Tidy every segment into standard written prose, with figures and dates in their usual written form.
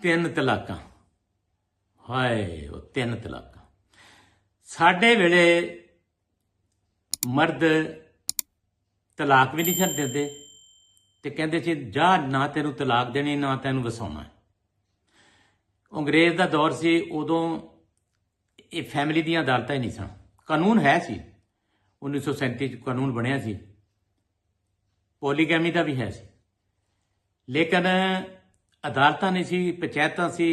3 ਤਲਾਕਾਂ। ਹਾਏ ਉਹ 3 ਤਲਾਕਾਂ। ਸਾਡੇ ਵੇਲੇ ਮਰਦ ਤਲਾਕ ਵੀ ਨਹੀਂ ਸਨ ਦਿੰਦੇ ਤੇ ਕਹਿੰਦੇ ਸੀ ਜਾ ਨਾ ਤੈਨੂੰ ਤਲਾਕ ਦੇਣੀ ਨਾ ਤੈਨੂੰ ਵਸਾਉਣਾ। ਅੰਗਰੇਜ਼ ਦਾ ਦੌਰ ਸੀ, ਉਦੋਂ ਇਹ ਫੈਮਿਲੀ ਦੀਆਂ ਅਦਾਲਤਾਂ ਹੀ ਨਹੀਂ ਸਨ। ਕਾਨੂੰਨ ਹੈ ਸੀ, 1937 ਚ ਕਾਨੂੰਨ ਬਣਿਆ ਸੀ, ਪੋਲੀਗੈਮੀ ਦਾ ਵੀ ਹੈ ਸੀ, ਲੇਕਿਨ ਅਦਾਲਤਾਂ ਨਹੀਂ ਸੀ, ਪੰਚਾਇਤਾਂ ਸੀ,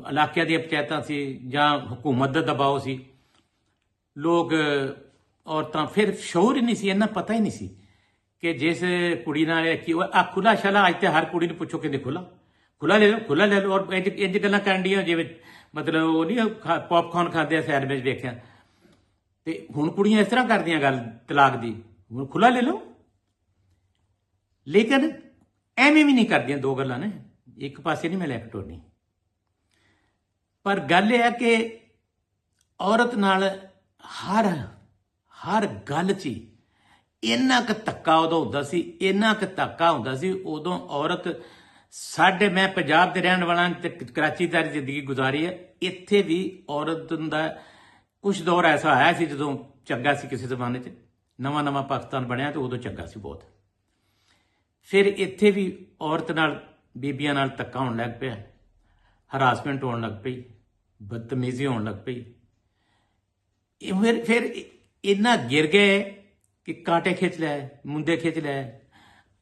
ਇਲਾਕਿਆਂ ਦੀਆਂ ਪੰਚਾਇਤਾਂ ਸੀ ਜਾਂ ਹਕੂਮਤ ਦਾ ਦਬਾਅ ਸੀ। ਲੋਕ ਔਰਤਾਂ ਫਿਰ ਸ਼ੌਰ ਹੀ ਨਹੀਂ ਸੀ, ਇੰਨਾ ਪਤਾ ਹੀ ਨਹੀਂ ਸੀ ਕਿ ਜਿਸ ਕੁੜੀ ਨਾਲ ਕਿ ਆ ਖੁੱਲਾ ਸ਼ਲਾ। ਅੱਜ ਤੇ ਹਰ ਕੁੜੀ ਨੂੰ ਪੁੱਛੋ ਕਿ ਖੁੱਲਾ ਲੈ ਲਓ ਔਰ ਇੰਜ ਗੱਲਾਂ ਕਰਨ ਦੀਆਂ ਜਿਵੇਂ ਮਤਲਬ ਉਹ ਨਹੀਂ ਪੌਪਕਾਰਨ ਖਾਂਦੇ ਆ ਸੈਰ ਵਿੱਚ ਵੇਖਿਆ। ਤੇ ਹੁਣ ਕੁੜੀਆਂ ਇਸ ਤਰ੍ਹਾਂ ਕਰਦੀਆਂ ਗੱਲ ਤਲਾਕ ਦੀ, ਹੁਣ ਖੁੱਲਾ ਲੈ ਲਓ। ਲੇਕਿਨ ਐਵੇਂ ਵੀ ਨਹੀਂ ਕਰਦੀਆਂ, ਦੋ ਗੱਲਾਂ ਨੇ, ਇੱਕ ਪਾਸੇ ਨਹੀਂ ਮੈਂ ਲੈ ਕੇ ਟੋਰਨੀ। ਪਰ ਗੱਲ ਇਹ ਹੈ ਕਿ ਔਰਤ ਨਾਲ ਹਰ ਗੱਲ 'ਚ ਇੰਨਾ ਕੁ ਧੱਕਾ ਉਦੋਂ ਹੁੰਦਾ ਸੀ, ਇੰਨਾ ਕੁ ਧੱਕਾ ਹੁੰਦਾ ਸੀ ਉਦੋਂ। ਔਰਤ ਮੈਂ ਪੰਜਾਬ ਦੇ ਰਹਿਣ ਵਾਲਾ ਤੇ ਕਰਾਚੀ ਦੀ ਜ਼ਿੰਦਗੀ ਗੁਜ਼ਾਰੀ ਹੈ, ਇੱਥੇ ਵੀ ਔਰਤ ਦਾ ਕੁਛ ਦੌਰ ਐਸਾ ਆਇਆ ਸੀ ਜਦੋਂ ਚੰਗਾ ਸੀ ਕਿਸੇ ਜ਼ਮਾਨੇ 'ਚ, ਨਵਾਂ ਪਾਕਿਸਤਾਨ ਬਣਿਆ ਤੇ ਉਦੋਂ ਚੰਗਾ ਸੀ ਬਹੁਤ। ਫਿਰ ਇੱਥੇ ਵੀ ਔਰਤ ਨਾਲ ਬੀਬੀਆਂ ਨਾਲ ਧੱਕਾ ਹੋਣ ਲੱਗ ਪਿਆ, ਹਰਾਸਮੈਂਟ ਹੋਣ ਲੱਗ ਪਈ, ਬਦਤਮੀਜ਼ੀ ਹੋਣ ਲੱਗ ਪਈ। ਫਿਰ ਇੰਨਾ ਗਿਰ ਗਏ ਕਿ ਕਾਂਟੇ ਖਿੱਚ ਲਿਆ, ਮੁੰਦੇ ਖਿੱਚ ਲਿਆ,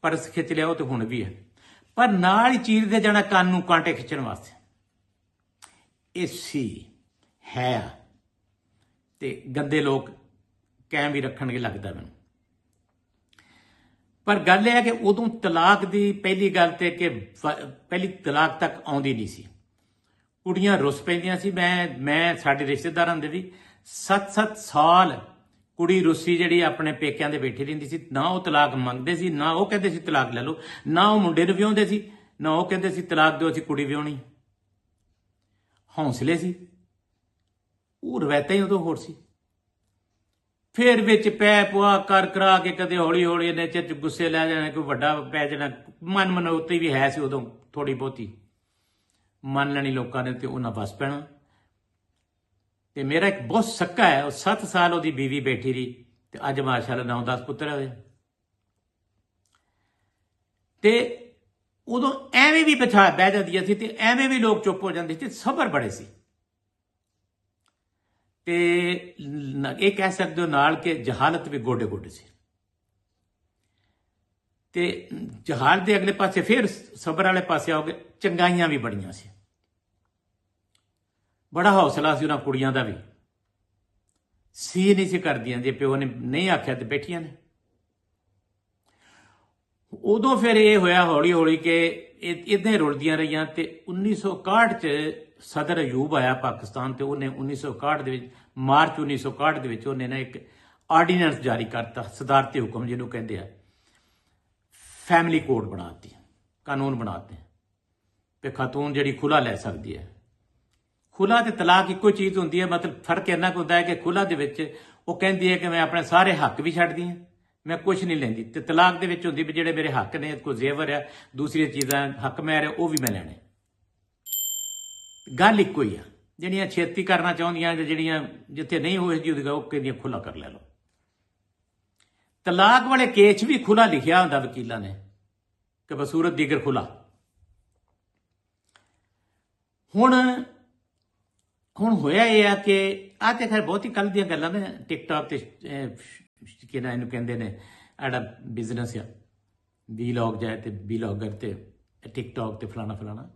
ਪਰਸ ਖਿੱਚ ਲਿਆ, ਉਹ ਤੇ ਹੁਣ ਵੀ ਹੈ। ਪਰ ਨਾਲ ਹੀ ਚੀਰਦੇ ਜਾਣਾ ਕੰਨ ਨੂੰ ਕਾਂਟੇ ਖਿੱਚਣ ਵਾਸਤੇ। ਇਹ ਸੀ ਹੈ ਤੇ ਗੰਦੇ ਲੋਕ ਕਾਇਮ ਵੀ ਰੱਖਣਗੇ ਲੱਗਦਾ ਮੈਨੂੰ। ਪਰ ਗੱਲ ਇਹ ਹੈ ਕਿ ਉਦੋਂ ਤਲਾਕ ਦੀ ਪਹਿਲੀ ਗੱਲ ਤੇ ਕਿ ਪਹਿਲੀ ਤਲਾਕ ਤੱਕ ਆਉਂਦੀ ਨਹੀਂ ਸੀ, ਕੁੜੀਆਂ ਰੁੱਸ ਪੈਂਦੀਆਂ ਸੀ। ਮੈਂ ਸਾਡੇ ਰਿਸ਼ਤੇਦਾਰਾਂ ਦੇ ਵੀ 7-7 ਸਾਲ ਕੁੜੀ ਰੁੱਸੀ ਜਿਹੜੀ ਆਪਣੇ ਪੇਕਿਆਂ ਦੇ ਬੈਠੀ ਰਹਿੰਦੀ ਸੀ, ਨਾ ਉਹ ਤਲਾਕ ਮੰਗਦੇ ਸੀ, ਨਾ ਉਹ ਕਹਿੰਦੇ ਸੀ ਤਲਾਕ ਲੈ ਲਓ, ਨਾ ਉਹ ਮੁੰਡੇ ਨੂੰ ਵਿਆਹੁੰਦੇ ਸੀ, ਨਾ ਉਹ ਕਹਿੰਦੇ ਸੀ ਤਲਾਕ ਦਿਓ ਅਸੀਂ ਕੁੜੀ ਵਿਆਹੁਣੀ। ਹੌਸਲੇ ਸੀ, ਉਹ ਰਵਾਇਤਾਂ ਹੀ ਉਦੋਂ ਹੋਰ ਸੀ। ਫਿਰ ਵਿੱਚ ਪੈ ਪੁਆ ਕਰ ਕਰਾ ਕੇ ਕਦੇ ਹੌਲੀ ਹੌਲੀ ਇਹਨੇ ਚ ਗੁੱਸੇ ਲੈ ਜਾਣਾ, ਕੋਈ ਵੱਡਾ ਪੈ ਜਾਣਾ, ਮਨ ਮਨੌਤੀ ਵੀ ਹੈ ਸੀ ਉਦੋਂ ਥੋੜੀ ਬਹੁਤੀ, ਮੰਨ ਲੈਣੀ ਲੋਕਾਂ ਨੇ ਤੇ ਉਹਨਾਂ ਵਸ ਪੈਣਾ। ਤੇ ਮੇਰਾ ਇੱਕ ਬਹੁਤ ਸਕਾ ਹੈ, ਉਹ 7 ਸਾਲ ਉਹਦੀ ਬੀਵੀ ਬੈਠੀ ਰਹੀ ਤੇ ਅੱਜ ਮਾਸ਼ਾਅੱਲਾ 9-10 ਪੁੱਤਰ ਹੋਏ। ਤੇ ਉਦੋਂ ਐਵੇਂ ਵੀ ਬਹਿ ਜਾਂਦੀਆਂ ਸੀ ਤੇ ਐਵੇਂ ਵੀ ਲੋਕ ਚੁੱਪ ਹੋ ਜਾਂਦੇ ਸੀ, ਸਬਰ ਬੜੇ ਸੀ। ਤੇ ਇਹ ਕਹਿ ਸਕਦੇ ਹੋ ਨਾਲ ਕਿ ਜਹਾਲਤ ਵੀ ਗੋਡੇ ਗੋਡੇ ਸੀ। ਤੇ ਜਹਾਲਤ ਦੇ ਅਗਲੇ ਪਾਸੇ ਫਿਰ ਸਬਰ ਵਾਲੇ ਪਾਸੇ ਆਓਗੇ, ਚੰਗਾਈਆਂ ਵੀ ਬੜੀਆਂ ਸੀ, ਬੜਾ ਹੌਸਲਾ ਸੀ ਉਹਨਾਂ ਕੁੜੀਆਂ ਦਾ ਵੀ, ਸੀ ਨਹੀਂ ਸੀ ਕਰਦੀਆਂ, ਜੇ ਪਿਓ ਨੇ ਨਹੀਂ ਆਖਿਆ ਤੇ ਬੈਠੀਆਂ ਨੇ। ਉਦੋਂ ਫਿਰ ਇਹ ਹੋਇਆ ਹੌਲੀ ਹੌਲੀ ਕਿ ਇੱਦਾਂ ਹੀ ਰੁਲਦੀਆਂ ਰਹੀਆਂ। ਤੇ 1961 ਚ ਸਦਰ ਅਯੂਬ ਆਇਆ ਪਾਕਿਸਤਾਨ ਤੇ ਉਹਨੇ 1961 ਦੇ ਵਿੱਚ, ਮਾਰਚ 1961 ਦੇ ਵਿੱਚ ਉਹਨੇ ਨਾ ਇੱਕ ਆਰਡੀਨੈਂਸ ਜਾਰੀ ਕਰਤਾ, ਸਦਾਰਤੀ ਹੁਕਮ ਜਿਹਨੂੰ ਕਹਿੰਦੇ ਆ, ਫੈਮਿਲੀ ਕੋਡ ਬਣਾਤੀ, ਕਾਨੂੰਨ ਬਣਾਤੇ ਤੇ ਖਾਤੂਨ ਜਿਹੜੀ ਖੁੱਲਾ ਲੈ ਸਕਦੀ ਹੈ। ਖੁੱਲਾ ਤੇ ਤਲਾਕ ਇੱਕੋ ਚੀਜ਼ ਹੁੰਦੀ ਹੈ, ਮਤਲਬ ਫਰਕ ਇੰਨਾ ਕੁ ਹੁੰਦਾ ਹੈ ਕਿ ਖੁੱਲਾ ਦੇ ਵਿੱਚ ਉਹ ਕਹਿੰਦੀ ਹੈ ਕਿ ਮੈਂ ਆਪਣੇ ਸਾਰੇ ਹੱਕ ਵੀ ਛੱਡਦੀ ਹਾਂ, ਮੈਂ ਕੁਛ ਨਹੀਂ ਲੈਂਦੀ। ਤੇ ਤਲਾਕ ਦੇ ਵਿੱਚ ਹੁੰਦੀ ਵੀ ਜਿਹੜੇ ਮੇਰੇ ਹੱਕ ਨੇ, ਕੋਈ ਜ਼ੇਵਰ ਆ, ਦੂਸਰੀਆਂ ਚੀਜ਼ਾਂ ਹੱਕ ਮੈਂ ਉਹ ਵੀ ਮੈਂ ਲੈਣੇ। ਗੱਲ ਇੱਕੋ ਹੀ ਆ, ਜਿਹੜੀਆਂ ਛੇਤੀ ਕਰਨਾ ਚਾਹੁੰਦੀਆਂ, ਜਿਹੜੀਆਂ ਜਿੱਥੇ ਨਹੀਂ ਹੋਏ ਜੀ ਉਹਦੀ ਉਹ ਕਹਿੰਦੀਆਂ ਖੁੱਲਾ ਕਰ ਲੈ ਲਓ। ਤਲਾਕ ਵਾਲੇ ਕੇਸ ਵੀ ਖੁੱਲਾ ਲਿਖਿਆ ਹੁੰਦਾ ਵਕੀਲਾਂ ਨੇ ਕਿ ਬਸੂਰਤ ਦੀਗਰ ਖੁੱਲਾ। ਹੁਣ ਹੋਇਆ ਇਹ ਆ ਕਿ ਆਹ ਤੇ ਖੈਰ ਬਹੁਤ ਹੀ ਕੱਲ ਦੀਆਂ ਗੱਲਾਂ ਨੇ, ਟਿਕਟੌਕ ਤੇ ਕਿ ਨਾ ਇਹਨੂੰ ਕਹਿੰਦੇ ਨੇ ਜਿਹੜਾ ਬਿਜ਼ਨਸ ਆ, ਵੀਲੌਗ ਜਾਏ ਤੇ ਵੀਲੌਗਰ ਤੇ ਟਿਕਟੌਕ ਤੇ ਫਲਾਣਾ ਫਲਾਣਾ।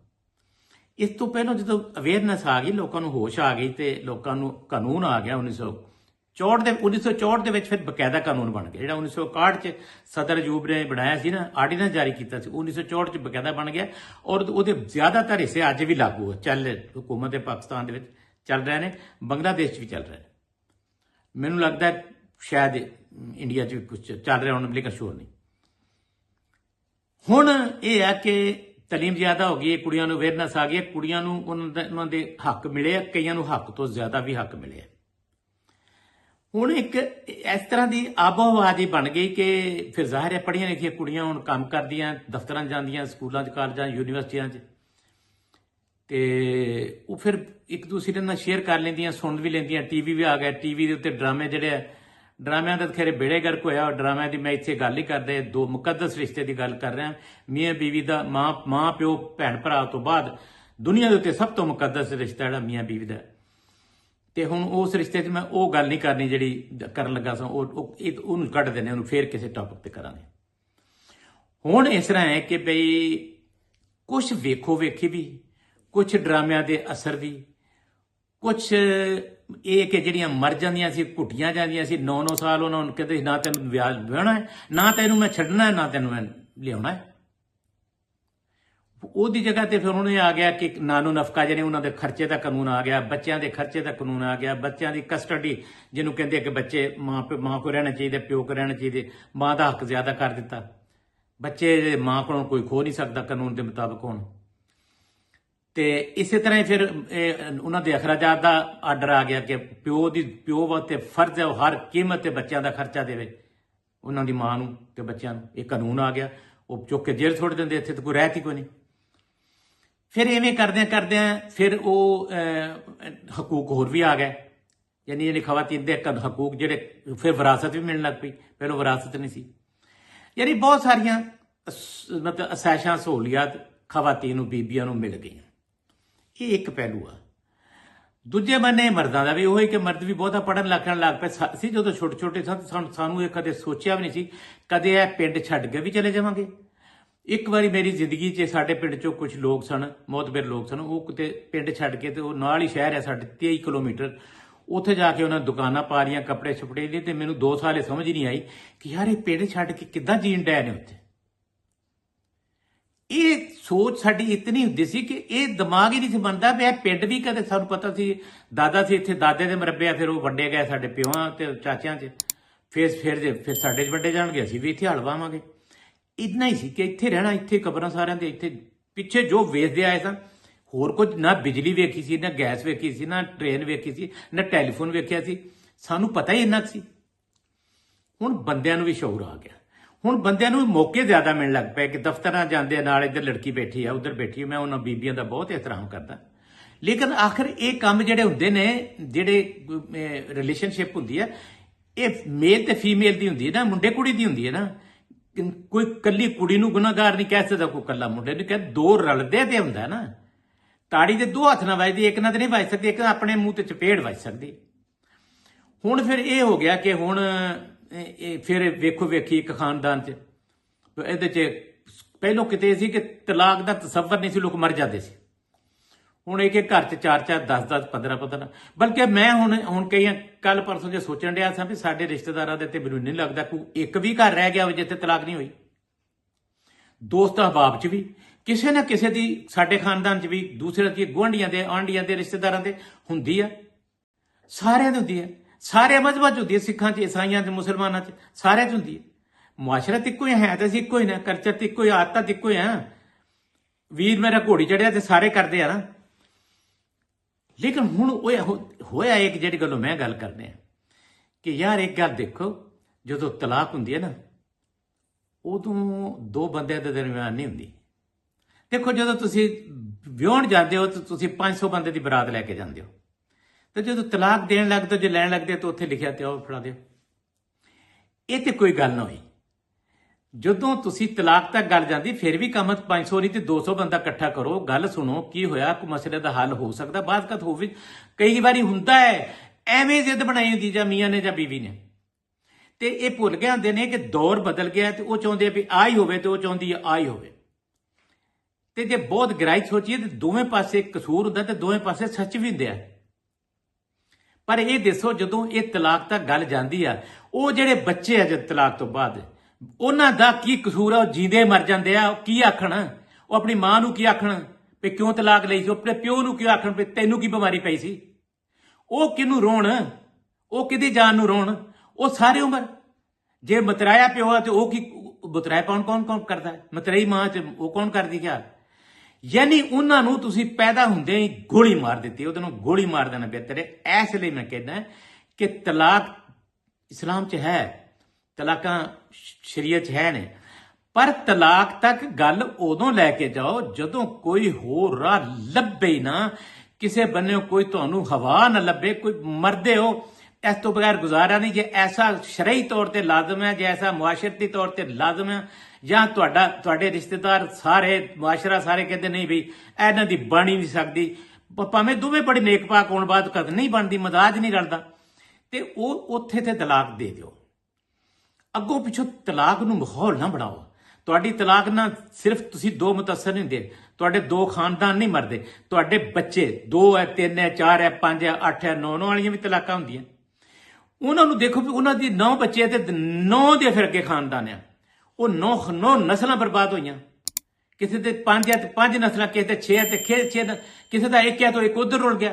ਇਸ ਤੋਂ ਪਹਿਲਾਂ ਜਦੋਂ ਅਵੇਅਰਨੈਸ ਆ ਗਈ, ਲੋਕਾਂ ਨੂੰ ਹੋਸ਼ ਆ ਗਈ ਤੇ ਲੋਕਾਂ ਨੂੰ ਕਾਨੂੰਨ ਆ ਗਿਆ 1964 ਦੇ ਵਿੱਚ ਫਿਰ ਬਕਾਇਦਾ ਕਾਨੂੰਨ ਬਣ ਗਿਆ, ਜਿਹੜਾ 1961 ਚ ਸਦਰ ਅਯੂਬ ਨੇ ਬਣਾਇਆ ਸੀ ਨਾ, ਆਰਡੀਨੈਂਸ ਜਾਰੀ ਕੀਤਾ ਸੀ, 1964 ਚ ਬਕਾਇਦਾ ਬਣ ਗਿਆ। ਔਰ ਉਹਦੇ ਜ਼ਿਆਦਾਤਰ ਹਿੱਸੇ ਅੱਜ ਵੀ ਲਾਗੂ ਚੱਲ ਹੁਕੂਮਤ ਪਾਕਿਸਤਾਨ ਦੇ ਵਿੱਚ ਚੱਲ ਰਹੇ ਨੇ, ਬੰਗਲਾਦੇਸ਼ 'ਚ ਵੀ ਚੱਲ ਰਹੇ ਨੇ। ਮੈਨੂੰ ਲੱਗਦਾ ਸ਼ਾਇਦ ਇੰਡੀਆ 'ਚ ਵੀ ਕੁਝ ਚੱਲ ਰਿਹਾ ਹੁਣ, ਲੇਕਿਨ ਸ਼ੋਰ ਨਹੀਂ। ਹੁਣ ਇਹ ਹੈ ਕਿ ਤਾਲੀਮ ਜ਼ਿਆਦਾ ਹੋ ਗਈ, ਕੁੜੀਆਂ ਨੂੰ ਅਵੇਅਰਨੈਸ ਆ ਗਈ, ਕੁੜੀਆਂ ਨੂੰ ਉਹਨਾਂ ਦੇ ਹੱਕ ਮਿਲੇ ਆ, ਕਈਆਂ ਨੂੰ ਹੱਕ ਤੋਂ ਜ਼ਿਆਦਾ ਵੀ ਹੱਕ ਮਿਲੇ ਆ। ਹੁਣ ਇੱਕ ਇਸ ਤਰ੍ਹਾਂ ਦੀ ਆਬੋ ਹਵਾ ਦੀ ਬਣ ਗਈ ਕਿ ਫਿਰ ਜ਼ਾਹਿਰ ਹੈ ਪੜ੍ਹੀਆਂ ਲਿਖੀਆਂ ਕੁੜੀਆਂ ਹੁਣ ਕੰਮ ਕਰਦੀਆਂ, ਦਫ਼ਤਰਾਂ 'ਚ ਜਾਂਦੀਆਂ, ਸਕੂਲਾਂ 'ਚ, ਕਾਲਜਾਂ, ਯੂਨੀਵਰਸਿਟੀਆਂ 'ਚ, ਤੇ ਉਹ ਫਿਰ ਇੱਕ ਦੂਸਰੇ ਨਾਲ ਸ਼ੇਅਰ ਕਰ ਲੈਂਦੀਆਂ, ਸੁਣ ਵੀ ਲੈਂਦੀਆਂ। ਟੀਵੀ ਵੀ ਆ ਗਿਆ, ਟੀਵੀ ਦੇ ਉੱਤੇ ਡਰਾਮੇ ਜਿਹੜੇ ਆ, ਡਰਾਮਿਆਂ ਦਾ ਖੈਰੇ ਬੇੜੇ ਗਰਕ ਹੋਇਆ। ਡਰਾਮਿਆਂ ਦੀ ਮੈਂ ਇੱਥੇ ਗੱਲ ਹੀ ਕਰਦੇ, ਦੋ ਮੁਕੱਦਸ ਰਿਸ਼ਤੇ ਦੀ ਗੱਲ ਕਰ ਰਿਹਾ। ਮੀਆਂ ਬੀਵੀ ਦਾ, ਮਾਂ ਪਿਓ ਭੈਣ ਭਰਾ ਤੋਂ ਬਾਅਦ ਦੁਨੀਆ ਦੇ ਉੱਤੇ ਸਭ ਤੋਂ ਮੁਕੱਦਸ ਰਿਸ਼ਤਾ ਜਿਹੜਾ ਮੀਆਂ ਬੀਵੀ ਦਾ। ਤੇ ਹੁਣ ਉਸ ਰਿਸ਼ਤੇ 'ਚ ਮੈਂ ਉਹ ਗੱਲ ਨਹੀਂ ਕਰਨੀ ਜਿਹੜੀ ਕਰਨ ਲੱਗਾ ਸਾਂ, ਉਹਨੂੰ ਕੱਢ ਦਿੰਦੇ, ਉਹਨੂੰ ਫੇਰ ਕਿਸੇ ਟੌਪਿਕ ਤੇ ਕਰਾਂਗੇ। ਹੁਣ ਇਸ ਤਰ੍ਹਾਂ ਹੈ ਕਿ ਬਈ ਕੁਛ ਵੇਖੋ ਵੇਖੀ ਵੀ, ਕੁਛ ਡਰਾਮਿਆਂ ਦੇ ਅਸਰ ਵੀ, ਕੁਛ ਇਹ ਕਿ ਜਿਹੜੀਆਂ ਮਰ ਜਾਂਦੀਆਂ ਸੀ, ਘੁੱਟੀਆਂ ਜਾਂਦੀਆਂ ਸੀ 9-9 ਸਾਲ, ਉਹਨਾਂ ਨੂੰ ਕਹਿੰਦੇ ਨਾ ਤੈਨੂੰ ਵਿਆਹਣਾ ਹੈ, ਨਾ ਤੈਨੂੰ ਮੈਂ ਛੱਡਣਾ ਹੈ, ਨਾ ਤੈਨੂੰ ਮੈਂ ਲਿਆਉਣਾ ਹੈ। ਉਹਦੀ ਜਗ੍ਹਾ ਤੇ ਫਿਰ ਉਹਨੇ ਆ ਗਿਆ ਕਿ ਨਾਨੂ ਨਫਕਾ, ਜਿਹੜੇ ਉਹਨਾਂ ਦੇ ਖਰਚੇ ਦਾ ਕਾਨੂੰਨ ਆ ਗਿਆ, ਬੱਚਿਆਂ ਦੇ ਖਰਚੇ ਦਾ ਕਾਨੂੰਨ ਆ ਗਿਆ, ਬੱਚਿਆਂ ਦੀ ਕਸਟਡੀ ਜਿਹਨੂੰ ਕਹਿੰਦੇ ਕਿ ਬੱਚੇ ਮਾਂ ਕੋਲ ਰਹਿਣਾ ਚਾਹੀਦਾ, ਪਿਓ ਕੋਲ ਰਹਿਣਾ ਚਾਹੀਦਾ, ਮਾਂ ਦਾ ਹੱਕ ਜ਼ਿਆਦਾ ਕਰ ਦਿੱਤਾ। ਬੱਚੇ ਮਾਂ ਕੋਲੋਂ ਕੋਈ ਖੋ ਨਹੀਂ ਸਕਦਾ ਕਾਨੂੰਨ ਦੇ ਮੁਤਾਬਕ ਹੁਣ। ਤੇ ਇਸੇ ਤਰ੍ਹਾਂ ਹੀ ਫਿਰ ਉਹਨਾਂ ਦੇ ਅਖਰਾਜਾਤ ਦਾ ਆਰਡਰ ਆ ਗਿਆ ਕਿ ਪਿਓ ਵਾਸਤੇ ਫਰਜ਼ ਹੈ ਉਹ ਹਰ ਕੀਮਤ ਤੇ ਬੱਚਿਆਂ ਦਾ ਖਰਚਾ ਦੇਵੇ, ਉਹਨਾਂ ਦੀ ਮਾਂ ਨੂੰ ਤੇ ਬੱਚਿਆਂ ਨੂੰ। ਇਹ ਕਾਨੂੰਨ ਆ ਗਿਆ, ਉਹ ਚੁੱਕ ਕੇ ਜੇਲ੍ਹ ਛੋੜ ਦਿੰਦੇ, ਇੱਥੇ ਤਾਂ ਕੋਈ ਰਹਿਤ ਹੀ ਕੋਈ ਨਹੀਂ। ਫਿਰ ਇਵੇਂ ਕਰਦਿਆਂ ਫਿਰ ਉਹ ਹਕੂਕ ਹੋਰ ਵੀ ਆ ਗਏ, ਯਾਨੀ ਜਿਹੜੀ ਖਵਾਤੀਨ ਦੇ ਹਕੂਕ ਜਿਹੜੇ, ਫਿਰ ਵਿਰਾਸਤ ਵੀ ਮਿਲਣ ਲੱਗ ਪਈ, ਪਹਿਲਾਂ ਵਿਰਾਸਤ ਨਹੀਂ ਸੀ। ਯਾਨੀ ਬਹੁਤ ਸਾਰੀਆਂ ਮਤਲਬ ਅਸਾਇਸ਼ਾਂ ਸਹੂਲੀਅਤ ਖਵਾਤੀਨ ਨੂੰ, ਬੀਬੀਆਂ ਨੂੰ ਮਿਲ ਗਈਆਂ। ਇਹ ਇੱਕ ਪਹਿਲੂ ਆ। ਦੂਜੇ ਬੰਨੇ ਮਰਦਾਂ ਦਾ ਵੀ ਉਹੀ ਕਿ ਮਰਦ ਵੀ ਬਹੁਤਾ ਪੜ੍ਹਨ ਲੱਗ ਪਏ ਸੀ। ਜਦੋਂ ਛੋਟੇ ਸਾਂ ਸਾਨੂੰ ਇਹ ਕਦੇ ਸੋਚਿਆ ਵੀ ਨਹੀਂ ਸੀ ਕਦੇ ਇਹ ਪਿੰਡ ਛੱਡ ਕੇ ਵੀ ਚਲੇ ਜਾਵਾਂਗੇ। ਇੱਕ ਵਾਰੀ ਮੇਰੀ ਜ਼ਿੰਦਗੀ 'ਚ ਸਾਡੇ ਪਿੰਡ 'ਚੋਂ ਕੁਝ ਲੋਕ ਸਨ, ਮੋਤਬਰ ਲੋਕ ਸਨ, ਉਹ ਕਿਤੇ ਪਿੰਡ ਛੱਡ ਕੇ, ਤੇ ਉਹ ਨਾਲ ਹੀ ਸ਼ਹਿਰ ਹੈ ਸਾਡੇ 23 ਕਿਲੋਮੀਟਰ, ਉੱਥੇ ਜਾ ਕੇ ਉਹਨਾਂ ਦੁਕਾਨਾਂ ਪਾ ਰਹੀਆਂ ਕੱਪੜੇ ਛੁਪੜੇ ਦੀ। ਤੇ ਮੈਨੂੰ 2 ਸਾਲ ਇਹ ਸਮਝ ਨਹੀਂ ਆਈ ਕਿ ਯਾਰ ਇਹ ਪਿੰਡ ਛੱਡ ਕੇ ਕਿੱਦਾਂ ਜੀਣ ਡੈ ਨੇ ਉੱਥੇ। ਇਹ ਸੋਚ ਸਾਡੀ ਇਤਨੀ ਹੁੰਦੀ ਸੀ ਕਿ ਇਹ ਦਿਮਾਗ ਹੀ ਨਹੀਂ ਸੀ ਬਣਦਾ ਵੀ ਇਹ ਪਿੰਡ ਵੀ ਕਦੇ, ਸਾਨੂੰ ਪਤਾ ਸੀ ਦਾਦਾ ਸੀ ਇੱਥੇ, ਦਾਦੇ ਦੇ ਮਰਬੇ ਆ, ਫਿਰ ਉਹ ਵੰਡੇ ਗਏ ਸਾਡੇ ਪਿਓਾਂ ਤੇ ਚਾਚਿਆਂ 'ਚ, ਫਿਰ ਸਾਡੇ 'ਚ ਵੰਡੇ ਜਾਣਗੇ, ਅਸੀਂ ਵੀ ਇੱਥੇ ਹਲ ਵਾਵਾਂਗੇ। ਇੰਨਾ ਹੀ ਸੀ ਕਿ ਇੱਥੇ ਰਹਿਣਾ, ਇੱਥੇ ਕਬਰਾਂ ਸਾਰਿਆਂ ਦੇ, ਇੱਥੇ ਪਿੱਛੇ ਜੋ ਵੇਚਦੇ ਆਏ ਸਨ, ਹੋਰ ਕੁਝ ਨਾ ਬਿਜਲੀ ਵੇਖੀ ਸੀ, ਨਾ ਗੈਸ ਵੇਖੀ ਸੀ, ਨਾ ਟ੍ਰੇਨ ਵੇਖੀ ਸੀ, ਨਾ ਟੈਲੀਫੋਨ ਵੇਖਿਆ ਸੀ, ਸਾਨੂੰ ਪਤਾ ਹੀ ਇੰਨਾ ਸੀ। ਹੁਣ ਬੰਦਿਆਂ ਨੂੰ ਵੀ ਸ਼ੌਰ ਆ ਗਿਆ, ਹੁਣ ਬੰਦਿਆਂ ਨੂੰ ਮੌਕੇ ਜ਼ਿਆਦਾ ਮਿਲਣ ਲੱਗ ਪਏ ਕਿ ਦਫ਼ਤਰਾਂ ਜਾਂਦੇ ਨਾਲ ਇੱਧਰ ਲੜਕੀ ਬੈਠੀ ਆ, ਉੱਧਰ ਬੈਠੀ ਆ। ਮੈਂ ਉਹਨਾਂ ਬੀਬੀਆਂ ਦਾ ਬਹੁਤ ਇਹਤਰਾਮ ਕਰਦਾ, ਲੇਕਿਨ ਆਖਰ ਇਹ ਕੰਮ ਜਿਹੜੇ ਹੁੰਦੇ ਨੇ, ਜਿਹੜੇ ਰਿਲੇਸ਼ਨਸ਼ਿਪ ਹੁੰਦੀ ਹੈ, ਇਹ ਮੇਲ ਤੇ ਫੀਮੇਲ ਦੀ ਹੁੰਦੀ ਹੈ ਨਾ, ਮੁੰਡੇ ਕੁੜੀ ਦੀ ਹੁੰਦੀ ਹੈ ਨਾ। ਕੋਈ ਕੱਲੀ ਕੁੜੀ ਨੂੰ ਗੁਨਾਹਗਾਰ ਨਹੀਂ ਕਹਿ ਸਕਦਾ, ਕੋਈ ਕੱਲਾ ਮੁੰਡੇ ਨੂੰ ਕਹਿ, ਦੋ ਰਲਦੇ ਤੇ ਹੁੰਦਾ ਨਾ। ਤਾੜੀ ਦੇ 2 ਹੱਥ ਨਾਲ ਵੱਜਦੀ, ਇੱਕ ਨਾਲ ਤੇ ਨਹੀਂ ਵੱਜ ਸਕਦੀ, ਇੱਕ ਆਪਣੇ ਮੂੰਹ ਤੇ ਚਪੇੜ ਵੱਜ ਸਕਦੀ। ਹੁਣ ਫਿਰ ਇਹ ਹੋ ਗਿਆ ਕਿ ਹੁਣ ਫਿਰ ਵੇਖੋ ਵੇਖੀ ਇੱਕ ਖਾਨਦਾਨ 'ਚ ਇਹਦੇ 'ਚ ਪਹਿਲੋਂ ਕਿਤੇ ਸੀ ਕਿ ਤਲਾਕ ਦਾ ਤਸੱਵਰ ਨਹੀਂ ਸੀ, ਲੋਕ ਮਰ ਜਾਂਦੇ ਸੀ। ਹੁਣ ਇੱਕ ਘਰ 'ਚ 4-4, 10-10, 15-15, ਬਲਕਿ ਮੈਂ ਹੁਣ ਕਈ ਕੱਲ ਪਰਸੋਂ ਜੇ ਸੋਚਣ ਡਿਆ ਸਾਂ ਵੀ ਸਾਡੇ ਰਿਸ਼ਤੇਦਾਰਾਂ ਦੇ ਤੇ ਮੈਨੂੰ ਨਹੀਂ ਲੱਗਦਾ ਕੋਈ ਇੱਕ ਵੀ ਘਰ ਰਹਿ ਗਿਆ ਹੋਵੇ ਜਿੱਥੇ ਤਲਾਕ ਨਹੀਂ ਹੋਈ। ਦੋਸਤ ਅਹਬਾਬ 'ਚ ਵੀ ਕਿਸੇ ਨਾ ਕਿਸੇ ਦੀ, ਸਾਡੇ ਖਾਨਦਾਨ 'ਚ ਵੀ, ਦੂਸਰੇ ਦੀ, ਗੁਆਂਢੀਆਂ ਦੇ, ਆਂਢੀਆਂ ਦੇ, ਰਿਸ਼ਤੇਦਾਰਾਂ ਦੇ ਹੁੰਦੀ ਆ, ਸਾਰਿਆਂ ਦੇ ਹੁੰਦੀ ਹੈ, ਸਾਰੇ ਮਜ਼ਹਬਾਂ 'ਚ ਹੁੰਦੀ ਹੈ, ਸਿੱਖਾਂ 'ਚ, ਈਸਾਈਆਂ 'ਚ, ਮੁਸਲਮਾਨਾਂ 'ਚ, ਸਾਰਿਆਂ 'ਚ ਹੁੰਦੀ ਹੈ। ਮੁਆਸ਼ਰਤ ਇੱਕੋ ਹੀ ਹੈ, ਤਾਂ ਅਸੀਂ ਇੱਕੋ ਹੀ ਨਾ, ਕਲਚਰ ਤੇ ਇੱਕੋ ਹੀ, ਆਦਤਾਂ ਤੇ ਇੱਕੋ ਹੀ ਆ। ਵੀਰ ਮੇਰਾ ਘੋੜੀ ਚੜਿਆ ਤੇ ਸਾਰੇ ਕਰਦੇ ਆ ਨਾ। ਲੇਕਿਨ ਹੁਣ ਹੋਇਆ ਇੱਕ ਜਿਹੜੀ ਗੱਲੋਂ ਮੈਂ ਗੱਲ ਕਰਨੇ ਆ ਕਿ ਯਾਰ ਇੱਕ ਗੱਲ ਦੇਖੋ, ਜਦੋਂ ਤਲਾਕ ਹੁੰਦੀ ਹੈ ਨਾ, ਉਦੋਂ 2 ਬੰਦਿਆਂ ਦੇ ਦਰਮਿਆਨ ਨਹੀਂ ਹੁੰਦੀ। ਦੇਖੋ ਜਦੋਂ ਤੁਸੀਂ ਵਿਆਹਣ ਜਾਂਦੇ ਹੋ ਤਾਂ ਤੁਸੀਂ 500 ਬੰਦੇ ਦੀ ਬਰਾਤ ਲੈ ਕੇ ਜਾਂਦੇ ਹੋ, ਤੇ ਜਦੋਂ ਤਲਾਕ ਦੇਣ ਲੱਗਦੇ, ਜੇ ਲੈਣ ਲੱਗਦੇ ਤਾਂ ਉੱਥੇ ਲਿਖਿਆ ਤੇ ਉਹ ਫੜਾ ਦਿਓ। ਇਹ ਤੇ ਕੋਈ ਗੱਲ ਨਾ ਹੋਈ। ਜਦੋਂ ਤੁਸੀਂ ਤਲਾਕ ਤੱਕ ਗੱਲ ਜਾਂਦੀ, ਫਿਰ ਵੀ ਕੰਮ 500 ਨਹੀਂ ਤੇ 200 ਬੰਦਾ ਇਕੱਠਾ ਕਰੋ, ਗੱਲ ਸੁਣੋ ਕੀ ਹੋਇਆ, ਕੋਈ ਮਸਲੇ ਦਾ ਹੱਲ ਹੋ ਸਕਦਾ। ਬਾਅਦ ਕਦ ਹੋਵੇ, ਕਈ ਵਾਰੀ ਹੁੰਦਾ ਹੈ ਐਵੇਂ ਜ਼ਿੱਦ ਬਣਾਈ ਹੁੰਦੀ ਜਾਂ ਮੀਆਂ ਨੇ ਜਾਂ ਬੀਵੀ ਨੇ, ਤੇ ਇਹ ਭੁੱਲ ਗਏ ਹੁੰਦੇ ਨੇ ਕਿ ਦੌਰ ਬਦਲ ਗਿਆ, ਤੇ ਉਹ ਚਾਹੁੰਦੇ ਆ ਵੀ ਆ ਹੀ ਹੋਵੇ, ਤੇ ਉਹ ਚਾਹੁੰਦੀ ਆ ਹੀ ਹੋਵੇ। ਤੇ ਜੇ ਬਹੁਤ ਗਹਿਰਾਈ ਸੋਚੀਏ ਤੇ ਦੋਵੇਂ ਪਾਸੇ ਕਸੂਰ ਹੁੰਦਾ ਤੇ ਦੋਵੇਂ ਪਾਸੇ ਸੱਚ ਵੀ ਹੁੰਦੇ ਆ। ਪਰ ਇਹ ਦੱਸੋ, ਜਦੋਂ ਇਹ ਤਲਾਕ ਤੱਕ ਗੱਲ ਜਾਂਦੀ ਆ, ਉਹ ਜਿਹੜੇ ਬੱਚੇ ਆ ਜਦ ਤਲਾਕ ਤੋਂ ਬਾਅਦ, ਉਹਨਾਂ ਦਾ ਕੀ ਕਸੂਰ ਆ? ਉਹ ਜੀਂਦੇ ਮਰ ਜਾਂਦੇ ਆ, ਉਹ ਕੀ ਆਖਣ? ਉਹ ਆਪਣੀ ਮਾਂ ਨੂੰ ਕੀ ਆਖਣ ਵੀ ਕਿਉਂ ਤਲਾਕ ਲਈ ਸੀ? ਆਪਣੇ ਪਿਓ ਨੂੰ ਕਿਉਂ ਆਖਣ ਵੀ ਤੈਨੂੰ ਕੀ ਬਿਮਾਰੀ ਪਈ ਸੀ? ਉਹ ਕਿਹਨੂੰ ਰੋਣ? ਉਹ ਕਿਹਦੀ ਜਾਨ ਨੂੰ ਰੋਣ? ਉਹ ਸਾਰੀ ਉਮਰ ਜੇ ਮਤਰਾਇਆ ਪਿਓ ਆ ਤੇ ਉਹ ਕੀ ਮਤਰਾਇਆ ਕੌਣ ਕਰਦਾ? ਮਤਰਾਈ ਮਾਂ ਚ ਉਹ ਕੌਣ ਕਰਦੀ ਖਿਆਲ? ਯਾਨੀ ਉਹਨਾਂ ਨੂੰ ਤੁਸੀਂ ਪੈਦਾ ਹੁੰਦੇ ਹੀ ਗੋਲੀ ਮਾਰ ਦਿੱਤੀ, ਉਹਦੇ ਨੂੰ ਗੋਲੀ ਮਾਰ ਦੇਣਾ ਬਿਹਤਰ ਹੈ। ਇਸ ਲਈ ਮੈਂ ਕਹਿੰਦਾ ਕਿ ਤਲਾਕ ਇਸਲਾਮ 'ਚ ਹੈ, ਤਲਾਕਾਂ ਸ਼ਰੀਅਤ 'ਚ ਹੈ ਨੇ, ਪਰ ਤਲਾਕ ਤੱਕ ਗੱਲ ਉਦੋਂ ਲੈ ਕੇ ਜਾਓ ਜਦੋਂ ਕੋਈ ਹੋਰ ਰਾਹ ਲੱਭੇ ਹੀ ਨਾ, ਕਿਸੇ ਬੰਨਿਓ ਕੋਈ ਤੁਹਾਨੂੰ ਹਵਾ ਨਾ ਲੱਭੇ, ਕੋਈ ਮਰਦੇ ਹੋ ਇਸ ਤੋਂ ਬਗੈਰ ਗੁਜ਼ਾਰਾ ਨਹੀਂ। ਜੇ ਐਸਾ ਸ਼ਰਈ ਤੌਰ ਤੇ ਲਾਜ਼ਮ ਹੈ, ਜੇ ਐਸਾ ਮੁਆਸ਼ਰਤੀ ਤੌਰ ਤੇ ਲਾਜ਼ਮ ਹੈ, ਜਾਂ ਤੁਹਾਡੇ ਰਿਸ਼ਤੇਦਾਰ ਸਾਰੇ ਮੁਆਸ਼ਰਾ ਸਾਰੇ ਕਹਿੰਦੇ ਨਹੀਂ ਬਈ ਇਹਨਾਂ ਦੀ ਬਣ ਹੀ ਨਹੀਂ ਸਕਦੀ, ਭਾਵੇਂ ਦੋਵੇਂ ਬੜੇ ਨੇਕ ਪਾਕ ਹੋਣ ਬਾਅਦ ਕਦ ਨਹੀਂ ਬਣਦੀ, ਮਜ਼ਾਜ ਨਹੀਂ ਰਲਦਾ, ਤੇ ਉਹ ਉੱਥੇ ਤੇ ਤਲਾਕ ਦੇ ਦਿਓ। ਅੱਗੋਂ ਪਿੱਛੋਂ ਤਲਾਕ ਨੂੰ ਮਾਹੌਲ ਨਾ ਬਣਾਓ। ਤੁਹਾਡੀ ਤਲਾਕ ਨਾਲ ਸਿਰਫ ਤੁਸੀਂ ਦੋ ਮੁਤਅਸਰ ਨਹੀਂ ਹੁੰਦੇ, ਤੁਹਾਡੇ ਦੋ ਖਾਨਦਾਨ ਨਹੀਂ ਮਰਦੇ, ਤੁਹਾਡੇ ਬੱਚੇ 2 ਹੈ 3 ਹੈ 4 ਹੈ 5 ਹੈ 8 ਹੈ 9 ਵਾਲੀਆਂ ਵੀ ਤਲਾਕਾਂ ਹੁੰਦੀਆਂ। ਉਹਨਾਂ ਨੂੰ ਦੇਖੋ ਵੀ ਉਹਨਾਂ ਦੀ 9 ਬੱਚੇ ਤੇ 9 ਦੇ ਫਿਰ ਅੱਗੇ ਖਾਨਦਾਨ ਆ, ਉਹ 9 ਨਸਲਾਂ ਬਰਬਾਦ ਹੋਈਆਂ। ਕਿਸੇ ਦੇ 5 ਹੈ ਤੇ 5 ਨਸਲਾਂ, ਕਿਸੇ ਦੇ 6 ਹੈ ਤੇ 6, ਕਿਸੇ ਦਾ 1 ਹੈ ਤਾਂ 1 ਉਧਰ ਰੁੜ ਗਿਆ,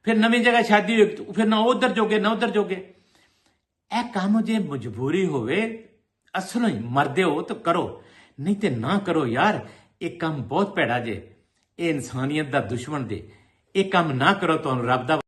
ਫਿਰ ਨਵੀਂ ਜਗ੍ਹਾ ਸ਼ਾਦੀ ਹੋਈ, ਫਿਰ ਨਾ ਉਧਰ ਜੋਗੇ ਨਾ ਉਧਰ ਜੋਗੇ। ਇਹ ਕੰਮ ਜੇ ਮਜਬੂਰੀ ਹੋਵੇ, ਅਸਲੋਂ ਹੀ ਮਰਦੇ ਹੋ ਤਾਂ ਕਰੋ, ਨਹੀਂ ਤੇ ਨਾ ਕਰੋ ਯਾਰ। ਇਹ ਕੰਮ ਬਹੁਤ ਭੈੜਾ ਜੇ, ਇਹ ਇਨਸਾਨੀਅਤ ਦਾ ਦੁਸ਼ਮਣ ਦੇ, ਇਹ ਕੰਮ ਨਾ ਕਰੋ, ਤੁਹਾਨੂੰ ਰੱਬ ਦਾ